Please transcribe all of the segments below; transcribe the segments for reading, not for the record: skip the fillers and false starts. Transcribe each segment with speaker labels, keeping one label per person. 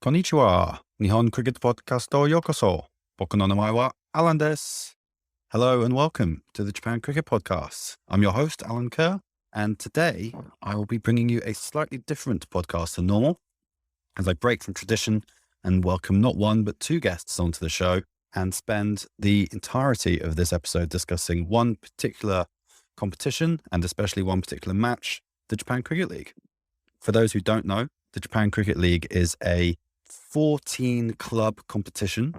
Speaker 1: Konnichiwa. Nihon Cricket Podcast o yokoso. Boku no namae wa Alan desu. Hello and welcome to the Japan Cricket Podcast. I'm your host, Alan Kerr, and today I will be bringing you a slightly different podcast than normal as I break from tradition and welcome not one but two guests onto the show and spend the entirety of this episode discussing one particular competition and especially one particular match, the Japan Cricket League. For those who don't know, the Japan Cricket League is a 14 club competition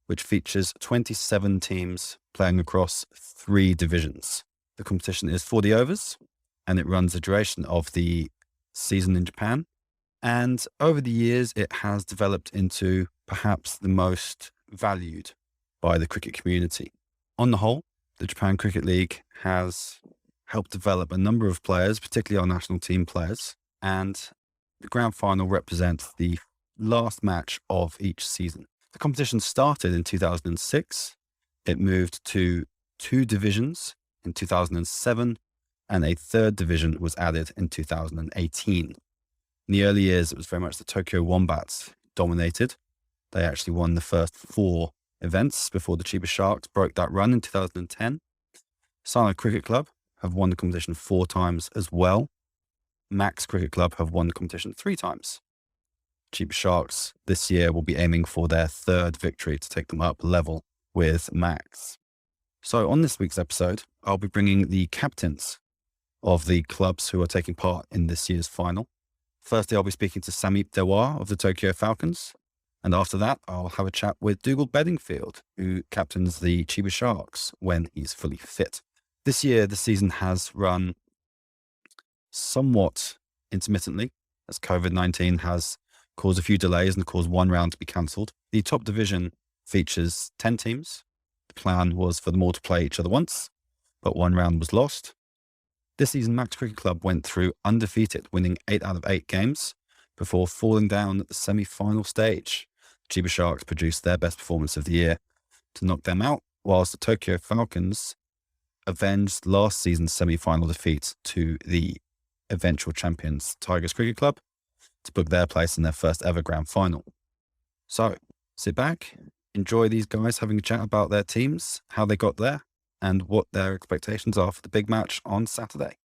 Speaker 1: which features 27 teams playing across 3 divisions. The competition is 40 overs and it runs the duration of the season in Japan. And over the years, it has developed into perhaps the most valued by the cricket community. On the whole, the Japan Cricket League has helped develop a number of players, particularly our national team players, and the grand final represents the last match of each season. The competition started in 2006. It moved to 2 divisions in 2007, and a 3rd division was added in 2018. In the early years, it was very much the Tokyo Wombats dominated. They actually won the first 4 events before the Chiba Sharks broke that run in 2010. Sano Cricket Club have won the competition 4 times as well. Max Cricket Club have won the competition 3 times. Chiba Sharks this year will be aiming for their 3rd victory to take them up level with Max. So on this week's episode, I'll be bringing the captains of the clubs who are taking part in this year's final. Firstly, I'll be speaking to Sameep Dewar of the Tokyo Falcons. And after that, I'll have a chat with Dhugal Bedingfield, who captains the Chiba Sharks when he's fully fit. This year, the season has run somewhat intermittently as COVID-19 has caused a few delays and caused one round to be cancelled. The top division features 10 teams. The plan was for them all to play each other once, but one round was lost. This season, Max Cricket Club went through undefeated, winning 8 out of 8 games before falling down at the semi-final stage. Chiba Sharks produced their best performance of the year to knock them out, whilst the Tokyo Falcons avenged last season's semi-final defeat to the eventual champions Tigers Cricket Club to book their place in their first ever grand final. So sit back, enjoy these guys having a chat about their teams, how they got there, and what their expectations are for the big match on Saturday.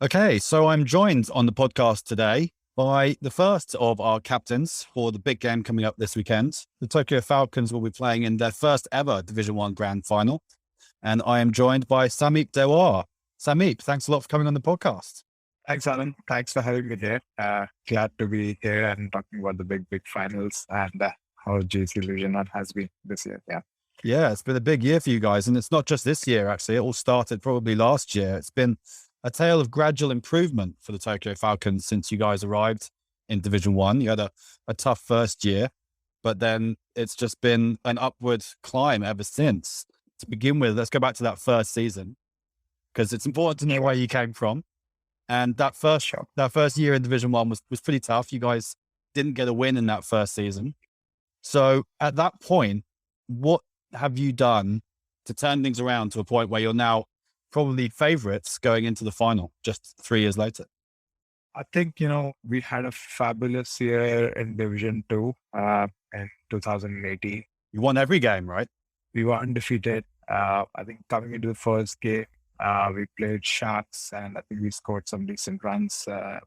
Speaker 1: Okay, so I'm joined on the podcast today by the first of our captains for the big game coming up this weekend. The Tokyo Falcons will be playing in their first ever Division 1 grand final. And I am joined by Sameep Dewar. Sameep, thanks a lot for coming on the podcast.
Speaker 2: Thanks, Alan. Thanks for having me here. Glad to be here and talking about the big finals and how JC Division 1 has been this year.
Speaker 1: Yeah, it's been a big year for you guys. And it's not just this year, actually. It all started probably last year. It's been a tale of gradual improvement for the Tokyo Falcons since you guys arrived in Division 1. You had a tough first year, but then it's just been an upward climb ever since. To begin with, let's go back to that first season because it's important to know where you came from. And that first year in Division 1 was pretty tough. You guys didn't get a win in that first season. So at that point, what have you done to turn things around to a point where you're now probably favorites going into the final just 3 years later?
Speaker 2: I think, we had a fabulous year in Division 2 in 2018.
Speaker 1: You won every game, right?
Speaker 2: We were undefeated. I think coming into the first game, we played Sharks and I think we scored some decent runs,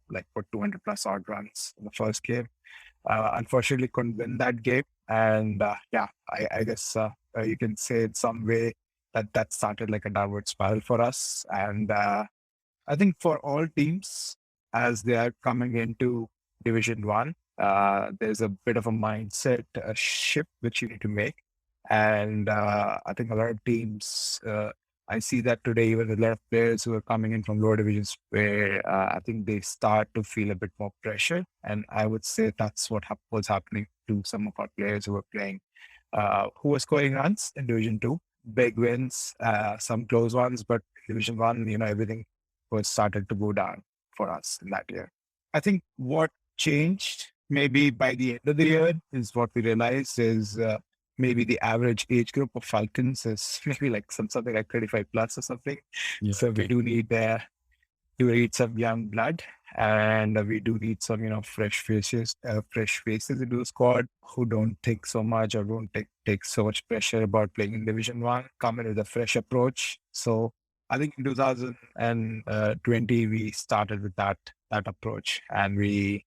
Speaker 2: like for 200 plus odd runs in the first game. Unfortunately, couldn't win that game. And I guess you can say in some way that started like a downward spiral for us. And I think for all teams, as they are coming into Division 1, there's a bit of a mindset shift which you need to make. And I think a lot of teams, I see that today, even with a lot of players who are coming in from lower divisions where I think they start to feel a bit more pressure. And I would say that's what was happening to some of our players who were playing, who were scoring runs in Division 2, big wins, some close ones, but Division 1, everything was started to go down for us in that year. I think what changed maybe by the end of the year is what we realized is maybe the average age group of Falcons is maybe like something like 35 plus or something.
Speaker 1: Yeah.
Speaker 2: So we do need do need some young blood, and we do need some, fresh faces into the squad who don't think so much or don't take so much pressure about playing in Division One, come in with a fresh approach. So I think in 2020 we started with that approach, and we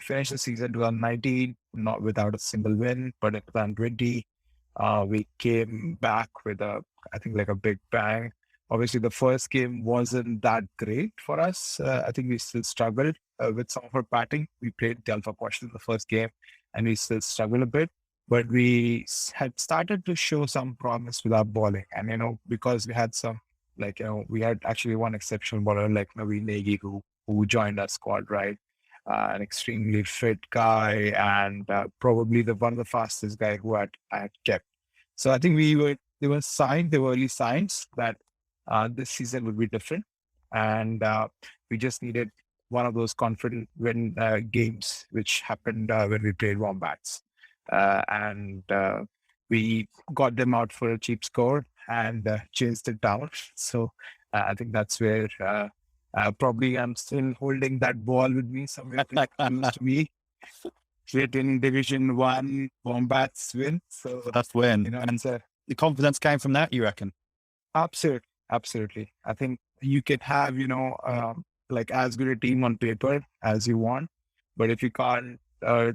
Speaker 2: finished the season 2019 not without a single win, but in 2020 we came back with I think like a big bang. Obviously, the first game wasn't that great for us. I think we still struggled with some of our batting. We played the Alpha Quadrant in the first game, and we still struggled a bit. But we had started to show some promise with our bowling. And, because we had some, we had actually one exceptional bowler like Naveen Negi who joined our squad, right? An extremely fit guy, and probably one of the fastest guy who I had kept. So I think there were early signs that this season would be different, and we just needed one of those confident win games, which happened when we played Wombats, and we got them out for a cheap score and chased it down. So I think that's where probably I'm still holding that ball with me somewhere close to me. Straight in Division One, Wombats win. So
Speaker 1: That's win.
Speaker 2: and
Speaker 1: The confidence came from that, you reckon?
Speaker 2: Absolutely. I think you can have, as good a team on paper as you want, but if you can't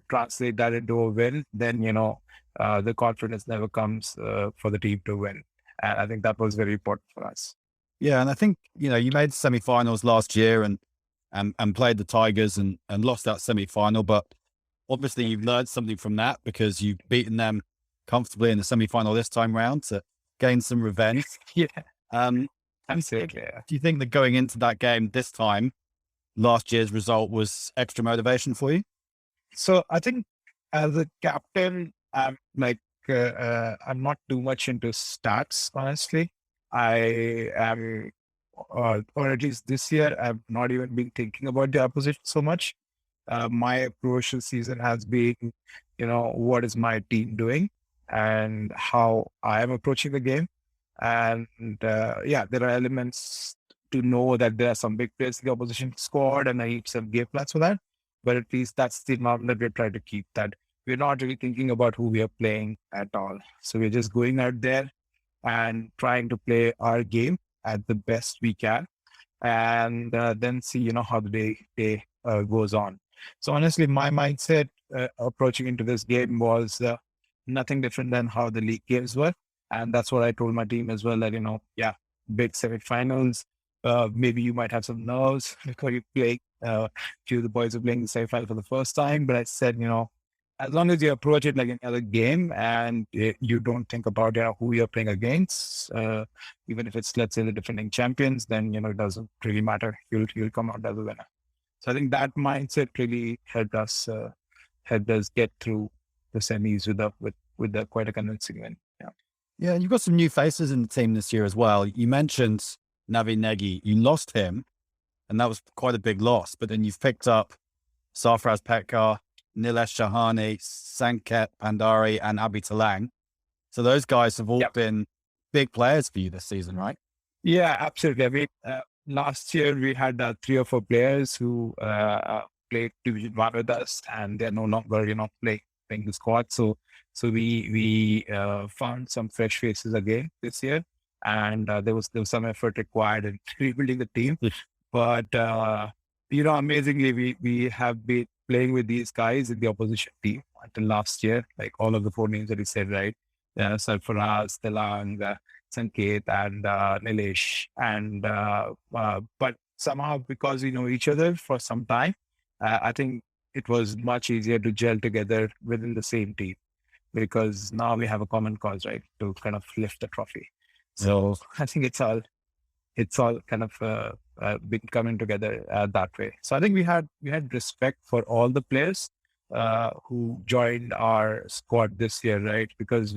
Speaker 2: translate that into a win, then, the confidence never comes for the team to win. And I think that was very important for us.
Speaker 1: Yeah. And I think, you made the semi-finals last year and played the Tigers and lost that semi-final, but obviously you've learned something from that because you've beaten them comfortably in the semi-final this time round to gain some revenge.
Speaker 2: Yeah. Absolutely.
Speaker 1: Do you think that going into that game this time, last year's result was extra motivation for you?
Speaker 2: So I think as a captain, I'm not too much into stats, honestly. I am, or at least this year, I've not even been thinking about the opposition so much. My approach this season has been, what is my team doing and how I am approaching the game. And there are elements to know that there are some big players in the opposition squad, and I need some game plans for that. But at least that's the norm that we're trying to keep, that we're not really thinking about who we are playing at all. So we're just going out there and trying to play our game at the best we can, and then see, how the day goes on. So honestly, my mindset approaching into this game was nothing different than how the league games were. And that's what I told my team as well, that, big semifinals, maybe you might have some nerves because you play, few of the boys are playing the semifinal for the first time. But I said, as long as you approach it like any other game and you don't think about, who you're playing against, even if it's, let's say, the defending champions, then, it doesn't really matter. You'll come out as a winner. So I think that mindset really helped us get through the semis with quite a convincing win.
Speaker 1: Yeah, and you've got some new faces in the team this year as well. You mentioned Navi Negi. You lost him, and that was quite a big loss. But then you've picked up Sarfraz Petkar, Nilesh Shahani, Sanket Pandari, and Abhi Talang. So those guys have all been big players for you this season, right?
Speaker 2: Yeah, absolutely. I mean, last year we had 3 or 4 players who played Division 1 with us, and they're no longer, playing the squad. So we found some fresh faces again this year, and there was some effort required in rebuilding the team. But amazingly, we have been playing with these guys in the opposition team until last year, like all of the 4 names that you said, right? Sarfaraz, Telang, Sanket, and Nilesh. And but somehow, because we know each other for some time, I think it was much easier to gel together within the same team, because now we have a common cause, right, to kind of lift the trophy. So I think it's all kind of been coming together that way. So I think we had respect for all the players who joined our squad this year, right? Because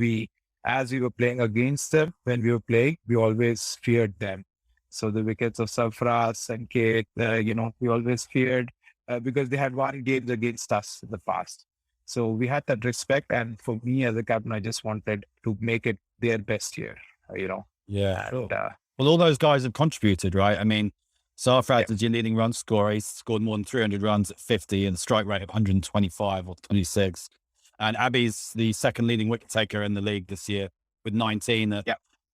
Speaker 2: as we were playing against them, when we were playing, we always feared them. So the wickets of Sarfraz and Kate, we always feared because they had won games against us in the past. So we had that respect. And for me as a captain, I just wanted to make it their best year,
Speaker 1: Yeah.
Speaker 2: And,
Speaker 1: well, all those guys have contributed, right? I mean, Sarfraz is your leading run scorer. He's scored more than 300 runs at 50 and a strike rate of 125 or 26. And Abby's the second leading wicket taker in the league this year with 19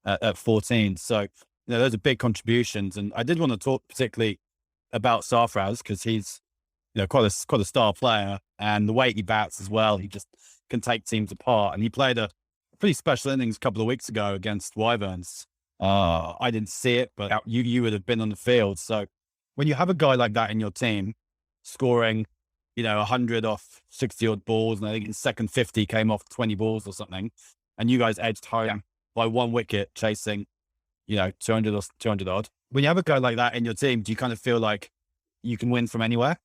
Speaker 1: at 14. So, those are big contributions. And I did want to talk particularly about Sarfraz because he's, quite a star player, and the way he bats as well, he just can take teams apart. And he played a pretty special innings a couple of weeks ago against Wyverns. I didn't see it, but you would have been on the field. So when you have a guy like that in your team scoring, 100 off 60 odd balls, and I think his second 50 came off 20 balls or something, and you guys edged home by one wicket chasing, 200 or 200 odd. When you have a guy like that in your team, do you kind of feel like you can win from anywhere?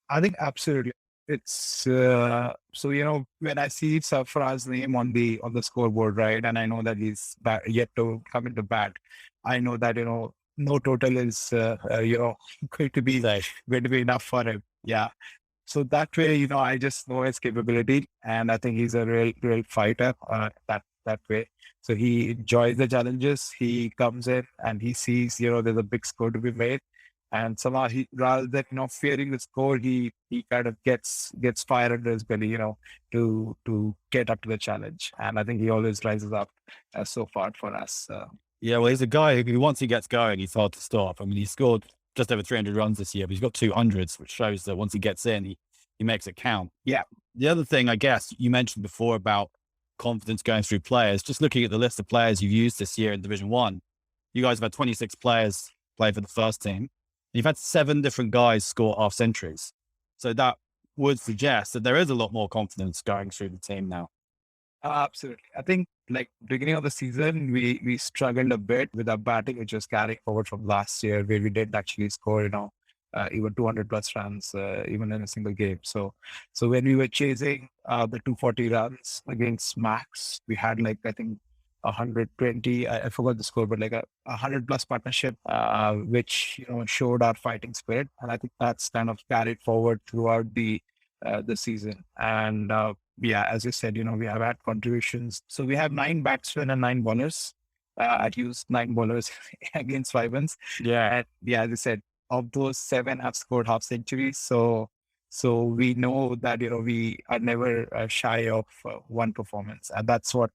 Speaker 2: I think absolutely. It's so when I see Sarfaraz's name on the scoreboard, right, and I know that he's yet to come into bat, I know that no total is going to be enough for him. Yeah. So that way, I just know his capability, and I think he's a real fighter. That way. So he enjoys the challenges. He comes in and he sees there's a big score to be made. And somehow he, rather than fearing the score, he kind of gets fire under his belly, to get up to the challenge. And I think he always rises up so far for us.
Speaker 1: Yeah, well, he's a guy who once he gets going, he's hard to stop. I mean, he scored just over 300 runs this year, but he's got 200s, which shows that once he gets in, he makes it count.
Speaker 2: Yeah.
Speaker 1: The other thing, I guess, you mentioned before about confidence going through players, just looking at the list of players you've used this year in Division 1, you guys have had 26 players play for the first team. You've had 7 different guys score half centuries. So that would suggest that there is a lot more confidence going through the team now.
Speaker 2: Absolutely. I think beginning of the season, we struggled a bit with our batting, which was carrying forward from last year, where we didn't actually score, even 200 plus runs, even in a single game. So when we were chasing the 240 runs against Max, we had I think 120, I forgot the score, but a 100 plus partnership, which, showed our fighting spirit. And I think that's kind of carried forward throughout the season. And as you said, we have had contributions. So we have 9 batsmen and 9 bowlers. I'd used 9 bowlers against Wyverns.
Speaker 1: Yeah.
Speaker 2: And as I said, of those 7 have scored half centuries. So we know that, we are never shy of one performance. And that's what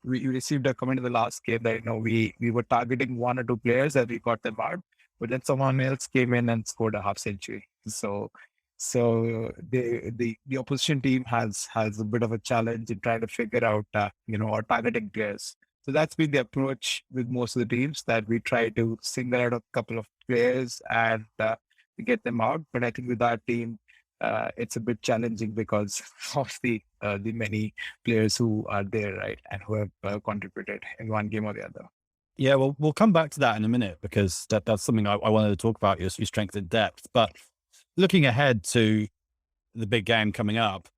Speaker 2: we received a comment in the last game that, we were targeting 1 or 2 players and we got them out, but then someone else came in and scored a half century. So the opposition team has a bit of a challenge in trying to figure out, our targeting players. So that's been the approach with most of the teams, that we try to single out a couple of players and get them out. But I think with our team, it's a bit challenging because of the many players who are there, right, and who have contributed in one game or the other.
Speaker 1: Yeah, well, we'll come back to that in a minute because that's something I wanted to talk about, your strength and depth. But looking ahead to the big game coming up,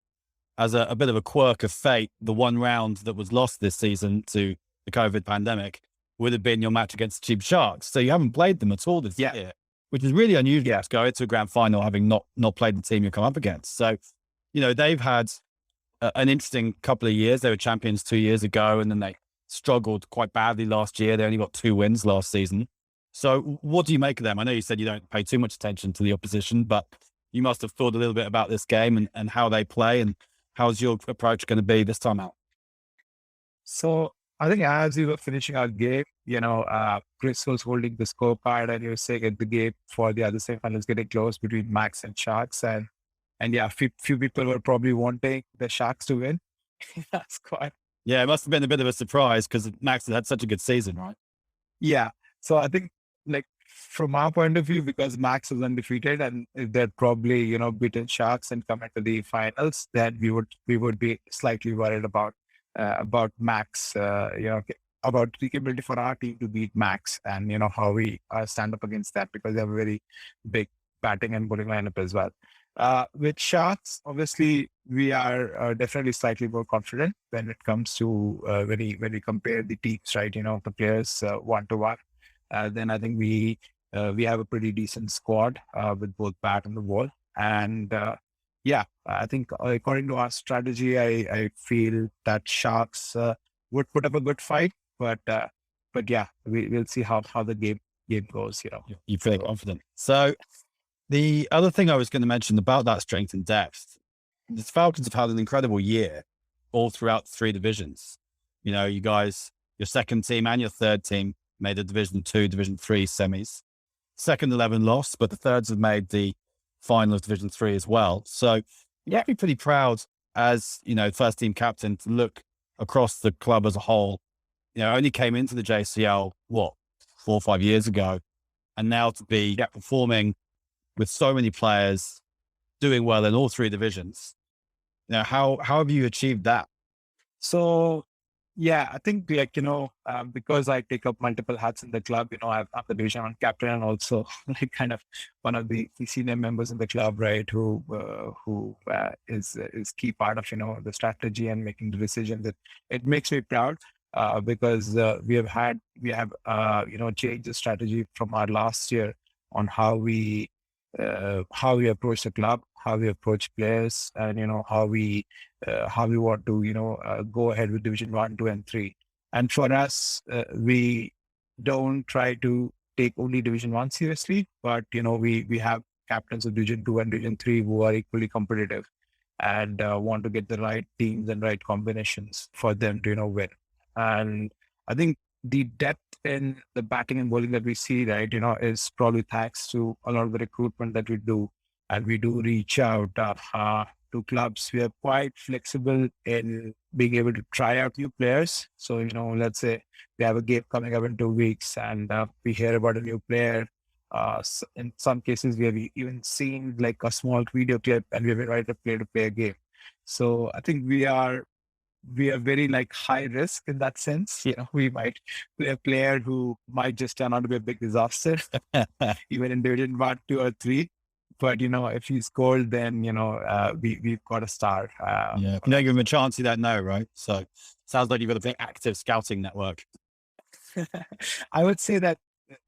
Speaker 1: as a bit of a quirk of fate, the one round that was lost this season to the COVID pandemic would have been your match against the Chiba Sharks. So you haven't played them at all this year, which is really unusual to go into a grand final having not played the team you come up against. So, they've had an interesting couple of years. They were champions 2 years ago, and then they struggled quite badly last year. They only got 2 wins last season. So what do you make of them? I know you said you don't pay too much attention to the opposition, but you must have thought a little bit about this game and how they play, and how's your approach going to be this time out?
Speaker 2: So I think as we were finishing our game, Chris was holding the scorecard and he was saying at the game for the other semifinals getting close between Max and Sharks. And few people were probably wanting the Sharks to win. That's quite.
Speaker 1: Yeah, it must have been a bit of a surprise because Max had such a good season, right?
Speaker 2: Yeah. So I think from our point of view, because Max was undefeated and if they'd probably, beaten Sharks and come into the finals, then we would be slightly worried about Max, about the ability for our team to beat Max and, how we stand up against that because they have a very big batting and bowling lineup as well. With Sharks, obviously, we are definitely slightly more confident when it comes to when we compare the teams, right? The players one to one. Then I think we have a pretty decent squad with both bat and the ball. And I think according to our strategy, I feel that Sharks would put up a good fight. But we'll see how the game game goes.
Speaker 1: You're pretty confident. So the other thing I was going to mention about that strength and depth, the Falcons have had an incredible year all throughout 3 divisions. You guys, your second team and your third team made the Division 2, Division 3 semis. Second 11 lost, but the thirds have made the final of Division 3 as well. So yeah, be pretty proud as, first team captain to look across the club as a whole. Only came into the JCL, 4 or 5 years ago, and now to be performing with so many players doing well in all 3 divisions. How have you achieved that?
Speaker 2: So, I think because I take up multiple hats in the club, I'm the Division 1 captain and also like kind of one of the senior members in the club, right? Who is key part of the strategy and making the decision. That it makes me proud because we have changed the strategy from our last year on how we approach the club, how we approach players, and how we want to go ahead with Division 1, 2, and 3. And for us, we don't try to take only Division 1 seriously, but we have captains of Division 2 and Division 3 who are equally competitive and want to get the right teams and right combinations for them to win. And I think the depth in the batting and bowling that we see, right, is probably thanks to a lot of the recruitment that we do. And we do reach out to clubs. We are quite flexible in being able to try out new players. So, let's say we have a game coming up in 2 weeks and we hear about a new player. In some cases, we have even seen like a small video clip and we have invited a player to play a game. So I think we are very like high risk in that sense. We might play a player who might just turn out to be a big disaster, even in Division 1, 2, or 3. But, if he's cold, then, we've got a star.
Speaker 1: If you don't give him a chance, you don't know, right? So sounds like you've got a very active scouting network.
Speaker 2: I would say that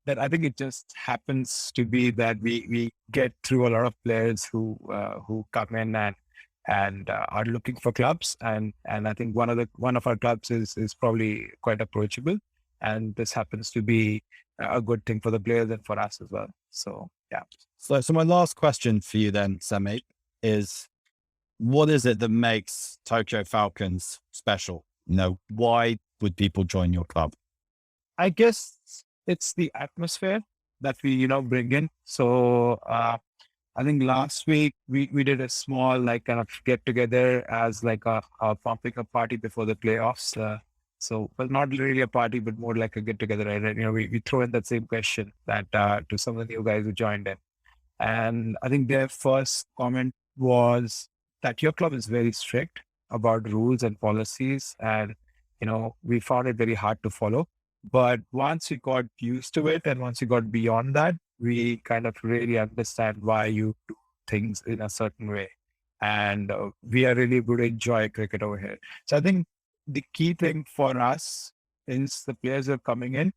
Speaker 2: I think it just happens to be that we get through a lot of players who come in and are looking for clubs. And I think one of our clubs is probably quite approachable. And this happens to be a good thing for the players and for us as well. So, yeah.
Speaker 1: So my last question for you then, Sameep, is what is it that makes Tokyo Falcons special? Why would people join your club?
Speaker 2: I guess it's the atmosphere that we, bring in. So, I think last week we did a small like kind of get together as like a pumping up party before the playoffs. Well, not really a party, but more like a get together. Right? We throw in that same question that to some of the new guys who joined in, and I think their first comment was that your club is very strict about rules and policies, and we found it very hard to follow. But once we got used to it, and once we got beyond that, we kind of really understand why you do things in a certain way. And we are really able to enjoy cricket over here. So I think the key thing for us is the players who are coming in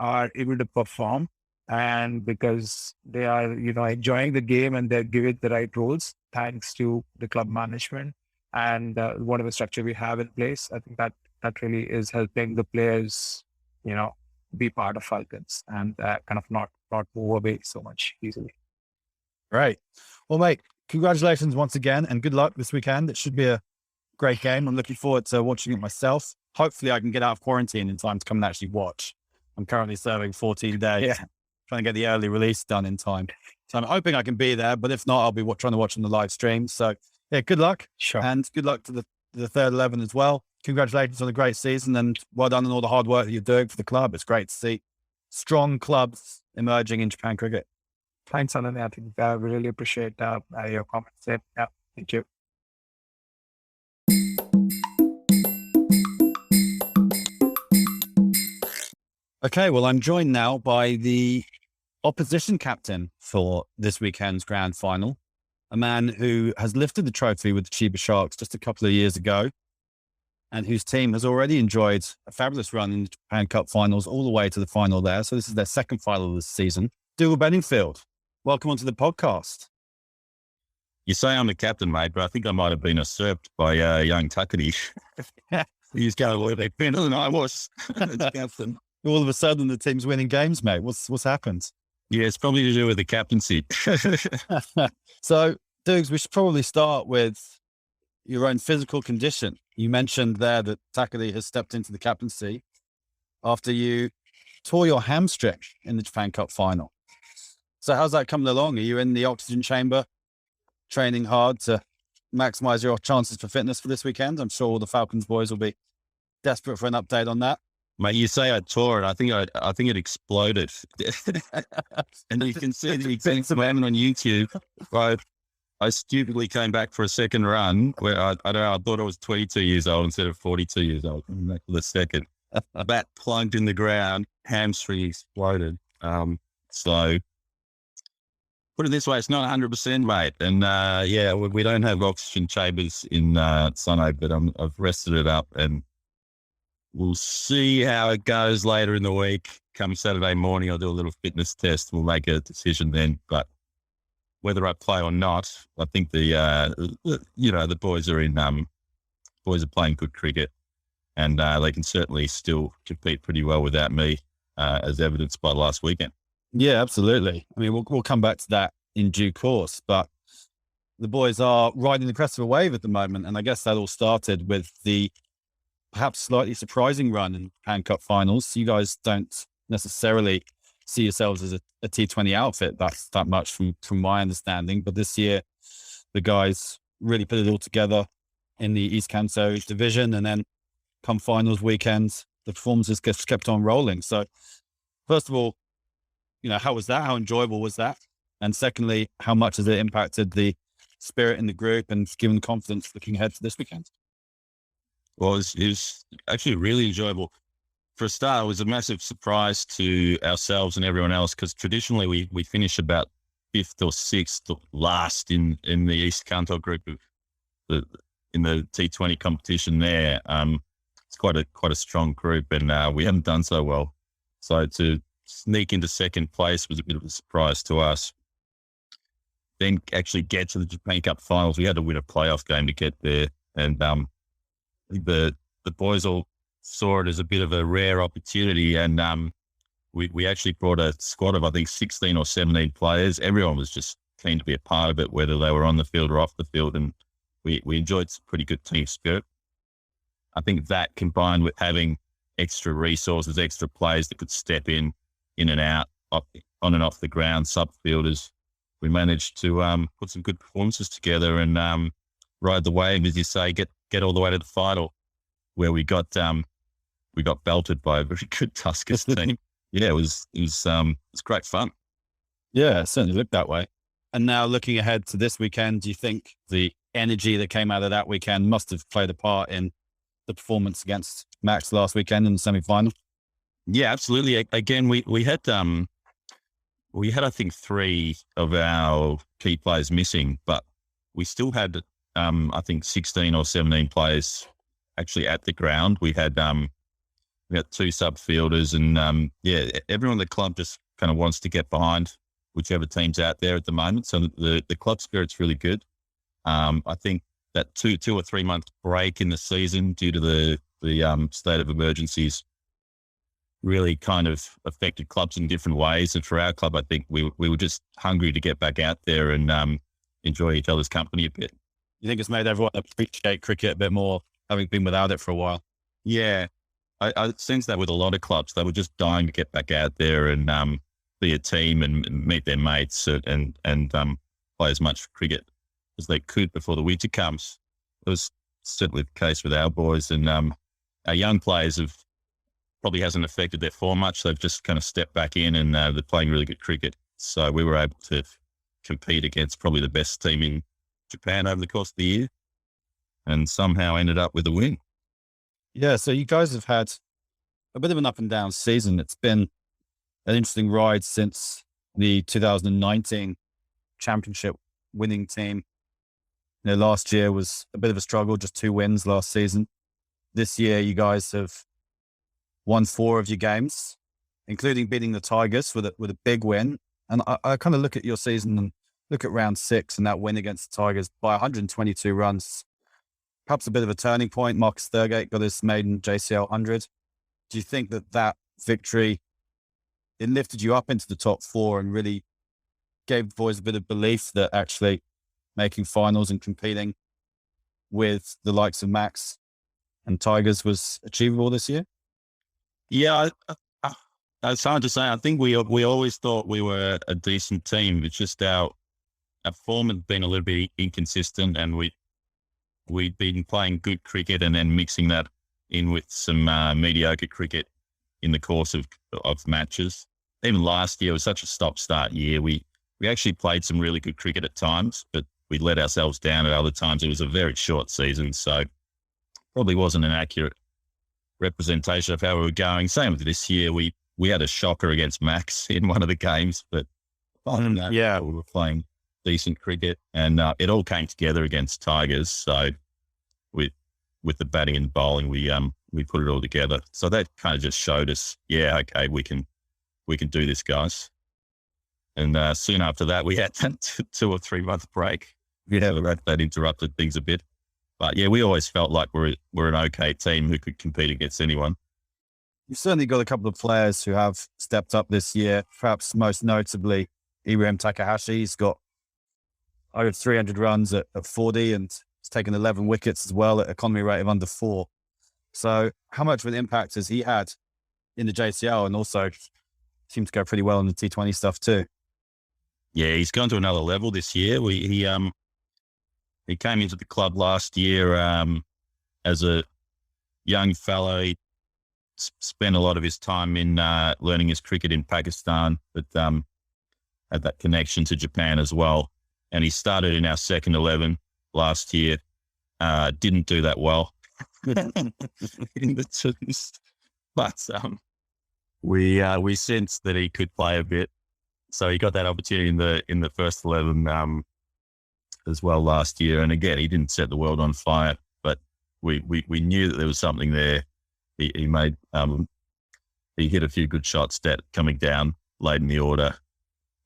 Speaker 2: are able to perform, and because they are, enjoying the game and they're given the right roles, thanks to the club management and whatever structure we have in place. I think that really is helping the players, be part of Falcons and kind of not move away so much easily.
Speaker 1: Right. Well, mate, congratulations once again and good luck this weekend. It should be a great game. I'm looking forward to watching it myself. Hopefully I can get out of quarantine in time to come and actually watch. I'm currently serving 14 days, trying to get the early release done in time. So I'm hoping I can be there, but if not, I'll be trying to watch on the live stream. So yeah, good luck.
Speaker 2: Sure.
Speaker 1: And good luck to the third 11 as well. Congratulations on a great season and well done on all the hard work that you're doing for the club. It's great to see strong clubs emerging in Japan cricket.
Speaker 2: Thanks, Anand. I think we really appreciate your comments. Yeah, thank you.
Speaker 1: Okay, well, I'm joined now by the opposition captain for this weekend's grand final, a man who has lifted the trophy with the Chiba Sharks just a couple of years ago, and whose team has already enjoyed a fabulous run in the Japan Cup finals all the way to the final there. So this is their second final this season. Dhugal Bedingfield, welcome onto the podcast.
Speaker 3: You say I'm the captain, mate, but I think I might have been usurped by young Takadish. He's going a little bit better than I was as captain.
Speaker 1: all of a sudden the team's winning games, mate? What's happened?
Speaker 3: Yeah, it's probably to do with the captaincy.
Speaker 1: So, Dukes, we should probably start with your own physical condition. You mentioned there that Takagi has stepped into the captaincy after you tore your hamstring in the Japan Cup final. So how's that coming along? Are you in the oxygen chamber, training hard to maximize your chances for fitness for this weekend? I'm sure all the Falcons boys will be desperate for an update on that.
Speaker 3: Mate, you say I tore it. I think it exploded. And you can see the exact moment on YouTube. I stupidly came back for a second run where I don't know, I thought I was 22 years old instead of 42 years old. Coming back for the second. Bat plunked in the ground, hamstring exploded. So put it this way, it's not 100%, mate. And yeah, we don't have oxygen chambers in Sono, but I've rested it up and we'll see how it goes later in the week. Come Saturday morning, I'll do a little fitness test. We'll make a decision then. But whether I play or not, I think the boys are playing good cricket, and they can certainly still compete pretty well without me, as evidenced by last weekend.
Speaker 1: Yeah, absolutely. I mean, we'll come back to that in due course, but the boys are riding the crest of a wave at the moment, and I guess that all started with the perhaps slightly surprising run in Japan Cup finals. You guys don't necessarily see yourselves as a T20 outfit that much from my understanding, but this year the guys really put it all together in the East Kanto division, and then come finals weekend, the performances kept on rolling. So first of all, how was that? How enjoyable was that? And secondly, how much has it impacted the spirit in the group and given confidence looking ahead to this weekend?
Speaker 3: Well, it was actually really enjoyable. For a start, it was a massive surprise to ourselves and everyone else because traditionally we finish about 5th or 6th last in the East Kanto group in the T20 competition there. It's quite a strong group, and we haven't done so well. So to sneak into second place was a bit of a surprise to us. Then actually get to the Japan Cup finals, we had to win a playoff game to get there, and the boys all saw it as a bit of a rare opportunity, and we actually brought a squad of I think 16 or 17 players. Everyone was just keen to be a part of it, whether they were on the field or off the field, and we enjoyed some pretty good team spirit. I think that combined with having extra resources, extra players that could step in and out, on and off the ground, sub-fielders, we managed to put some good performances together and ride the wave, as you say, get all the way to the final, where we got belted by a very good Tuskers team. Yeah, it was great fun.
Speaker 1: Yeah, it certainly looked that way. And now looking ahead to this weekend, do you think the energy that came out of that weekend must have played a part in the performance against Max last weekend in the semi-final?
Speaker 3: Yeah, absolutely. Again, we had I think 3 of our key players missing, but we still had I think 16 or 17 players actually at the ground. We had 2 sub-fielders, and everyone at the club just kind of wants to get behind whichever team's out there at the moment. So the club spirit's really good. I think that 2 or 3 month break in the season due to the state of emergencies really kind of affected clubs in different ways. And for our club, I think we were just hungry to get back out there and enjoy each other's company a bit.
Speaker 1: You think it's made everyone appreciate cricket a bit more, having been without it for a while?
Speaker 3: Yeah, I sense that with a lot of clubs. They were just dying to get back out there and be a team and meet their mates and play as much cricket as they could before the winter comes. It was certainly the case with our boys, and our young players probably hasn't affected their form much. They've just kind of stepped back in and they're playing really good cricket. So we were able to compete against probably the best team in Japan over the course of the year and somehow ended up with a win.
Speaker 1: Yeah, so you guys have had a bit of an up and down season. It's been an interesting ride since the 2019 championship winning team. Last year was a bit of a struggle, just 2 wins last season. This year, you guys have won 4 of your games, including beating the Tigers with a big win. And I kind of look at your season and look at round 6 and that win against the Tigers by 122 runs. Perhaps a bit of a turning point. Marcus Thurgate got his maiden JCL 100. Do you think that victory. It lifted you up into the top four and really gave the boys a bit of belief that actually making finals and competing with the likes of Max and Tigers was achievable this year?
Speaker 3: Yeah, it's hard to say. I think we always thought we were a decent team. It's just our form had been a little bit inconsistent, and we'd been playing good cricket and then mixing that in with some mediocre cricket in the course of matches. Even last year was such a stop-start year. We actually played some really good cricket at times, but we let ourselves down at other times. It was a very short season, so probably wasn't an accurate representation of how we were going. Same with this year. We had a shocker against Max in one of the games, but other than that,
Speaker 1: Yeah.
Speaker 3: we were playing decent cricket, and it all came together against Tigers. So with the batting and bowling, we put it all together. So that kind of just showed us, yeah, okay, we can do this, guys. And soon after that, we had that 2 or 3 month break.
Speaker 1: Yeah,
Speaker 3: that interrupted things a bit. But yeah, we always felt like we're an okay team who could compete against anyone.
Speaker 1: You've certainly got a couple of players who have stepped up this year, perhaps most notably Ibrahim Takahashi. He's got over 300 runs at 40 and he's taken 11 wickets as well at economy rate of under 4. So how much of an impact has he had in the JCL, and also seemed to go pretty well in the T20 stuff too?
Speaker 3: Yeah, he's gone to another level this year. He came into the club last year as a young fellow. He spent a lot of his time in learning his cricket in Pakistan, but had that connection to Japan as well. And he started in our second 11 last year. Didn't do that well in the twos, but we sensed that he could play a bit, so he got that opportunity in the first 11 as well last year. And again, he didn't set the world on fire, but we knew that there was something there. He made he hit a few good shots coming down late in the order,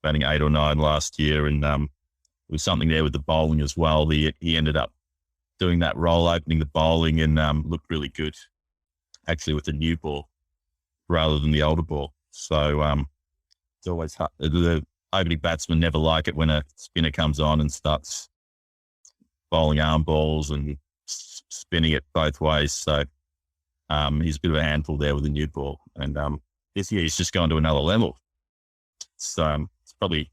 Speaker 3: batting 8 or 9 last year, and there was something there with the bowling as well. He ended up doing that role, opening the bowling, and looked really good, actually, with the new ball rather than the older ball. So it's always hard. The opening batsmen never like it when a spinner comes on and starts bowling arm balls and spinning it both ways. So he's a bit of a handful there with the new ball. And this year he's just gone to another level. So it's probably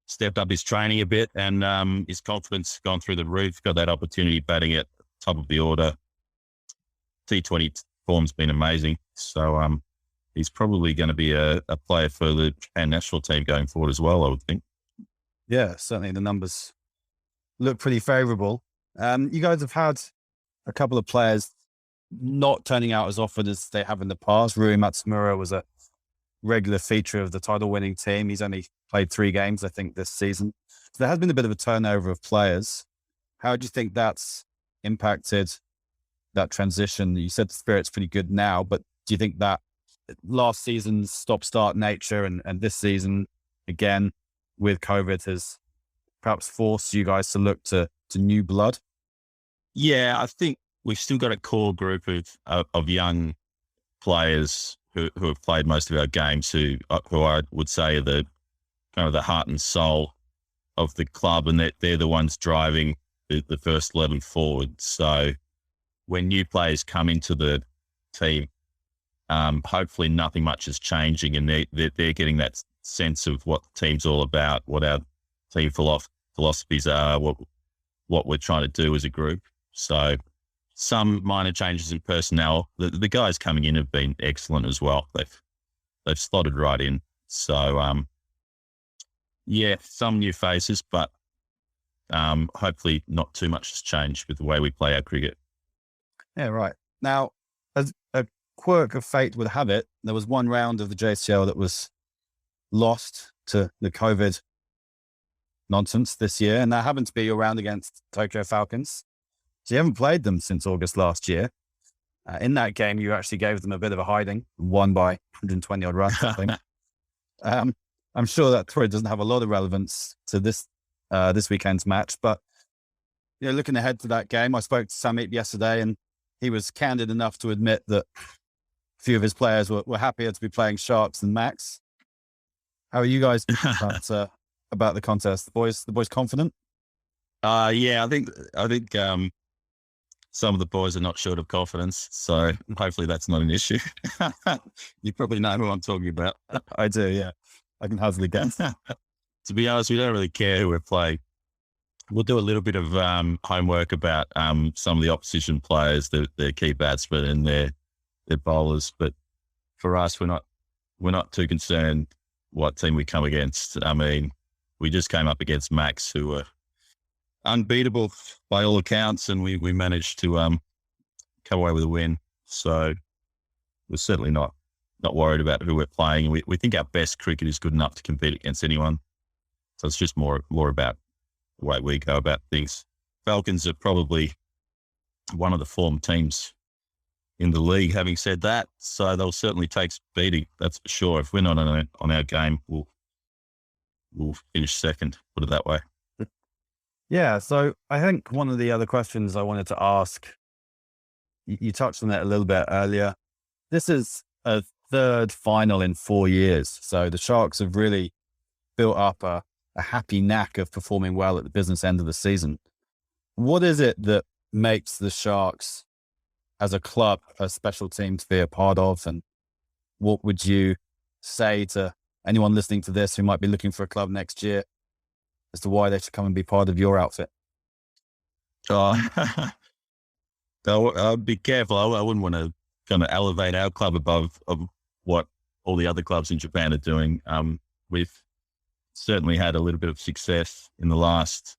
Speaker 3: stepped up his training a bit, and his confidence gone through the roof. Got that opportunity batting at top of the order. T20 form's been amazing. So he's probably going to be a player for the Japan national team going forward as well, I would think.
Speaker 1: Yeah, certainly the numbers look pretty favourable. You guys have had a couple of players not turning out as often as they have in the past. Rui Matsumura was a regular feature of the title-winning team. He's only played 3 games, I think, this season. So there has been a bit of a turnover of players. How do you think that's impacted that transition? You said the spirit's pretty good now, but do you think that last season's stop-start nature and this season, again, with COVID, has perhaps forced you guys to look to new blood?
Speaker 3: Yeah, I think we've still got a core group of young players who have played most of our games, who I would say are the kind of the heart and soul of the club, and they're the ones driving the first 11 forward. So when new players come into the team, hopefully nothing much is changing, and they're getting that sense of what the team's all about, what our team philosophies are, what we're trying to do as a group. So some minor changes in personnel. The guys coming in have been excellent as well. They've slotted right in. So yeah, some new faces, but hopefully not too much has changed with the way we play our cricket.
Speaker 1: Yeah, right. Now, as a quirk of fate would have it, there was one round of the JCL that was lost to the COVID nonsense this year, and that happened to be your round against Tokyo Falcons. So you haven't played them since August last year. In that game, you actually gave them a bit of a hiding, won by 120 odd runs, I think. I'm sure that probably doesn't have a lot of relevance to this weekend's match, but looking ahead to that game, I spoke to Sameep yesterday, and he was candid enough to admit that few of his players were happier to be playing Sharks than Max. How are you guys about the contest? The boys confident?
Speaker 3: Yeah, I think some of the boys are not short of confidence, so hopefully that's not an issue. You probably know who I'm talking about.
Speaker 1: I do, yeah. I can hazily guess.
Speaker 3: To be honest, we don't really care who we're playing. We'll do a little bit of homework about some of the opposition players, their key batsmen and their bowlers. But for us, we're not too concerned what team we come against. I mean, we just came up against Max, who were unbeatable by all accounts, and we managed to come away with a win. So we're certainly not worried about who we're playing. We think our best cricket is good enough to compete against anyone. So it's just more about the way we go about things. Falcons are probably one of the form teams in the league, having said that. So they'll certainly take beating, that's for sure. If we're not on our game, we'll finish second, put it that way.
Speaker 1: Yeah, so I think one of the other questions I wanted to ask, you touched on it a little bit earlier. This is a third final in 4 years. So the Sharks have really built up a happy knack of performing well at the business end of the season. What is it that makes the Sharks as a club a special team to be a part of? And what would you say to anyone listening to this who might be looking for a club next year as to why they should come and be part of your outfit?
Speaker 3: I'll be careful. I wouldn't want to kind of elevate our club above of what all the other clubs in Japan are doing. We've certainly had a little bit of success in the last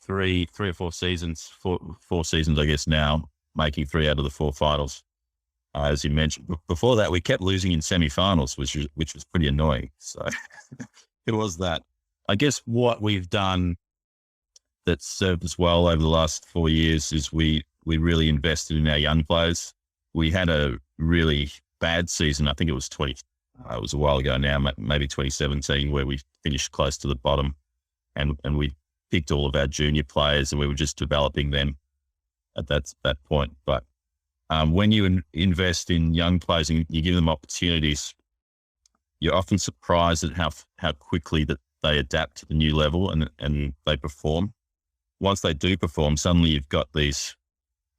Speaker 3: three or four seasons, four seasons, I guess now, making 3 out of the 4 finals. As you mentioned, before that, we kept losing in semi-finals, which was pretty annoying. So it was that. I guess what we've done that served us well over the last 4 years is we really invested in our young players. We had a really bad season. I think it was it was a while ago now, maybe 2017, where we finished close to the bottom, and we picked all of our junior players and we were just developing them at that point. But when you invest in young players and you give them opportunities, you're often surprised at how quickly that they adapt to the new level and they perform. Once they do perform, suddenly you've got these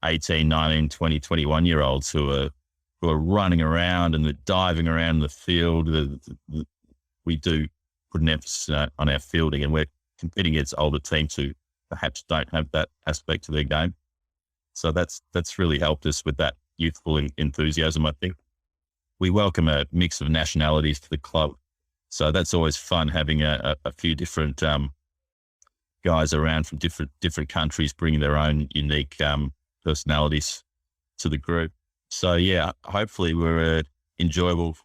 Speaker 3: 18, 19, 20, 21-year-olds who are running around and they're diving around the field. We do put an emphasis on our fielding, and we're competing against older teams who perhaps don't have that aspect to their game. So that's really helped us with that youthful enthusiasm, I think. We welcome a mix of nationalities to the club. So that's always fun, having a few different guys around from different countries, bringing their own unique personalities to the group. So yeah, hopefully we're an enjoyable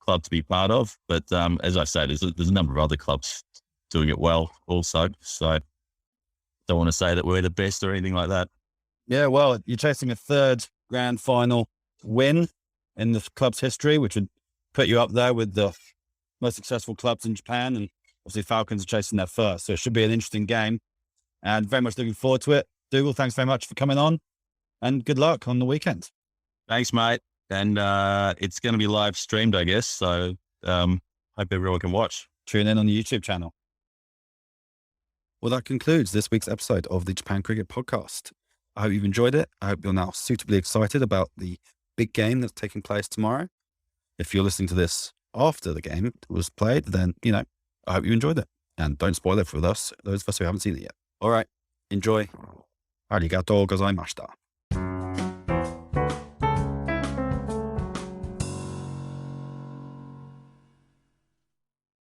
Speaker 3: club to be part of. But as I say, there's a number of other clubs doing it well also. So don't want to say that we're the best or anything like that.
Speaker 1: Yeah, well, you're chasing a third grand final win in the club's history, which would put you up there with the most successful clubs in Japan. And obviously Falcons are chasing their first. So it should be an interesting game and very much looking forward to it. Dougal, thanks very much for coming on and good luck on the weekend.
Speaker 3: Thanks, mate. And it's going to be live streamed, I guess. So hope everyone can watch.
Speaker 1: Tune in on the YouTube channel. Well, that concludes this week's episode of the Japan Cricket Podcast. I hope you've enjoyed it. I hope you're now suitably excited about the big game that's taking place tomorrow. If you're listening to this after the game was played, then, I hope you enjoyed it. And don't spoil it for those of us who haven't seen it yet. All right. Enjoy. Arigatou gozaimashita.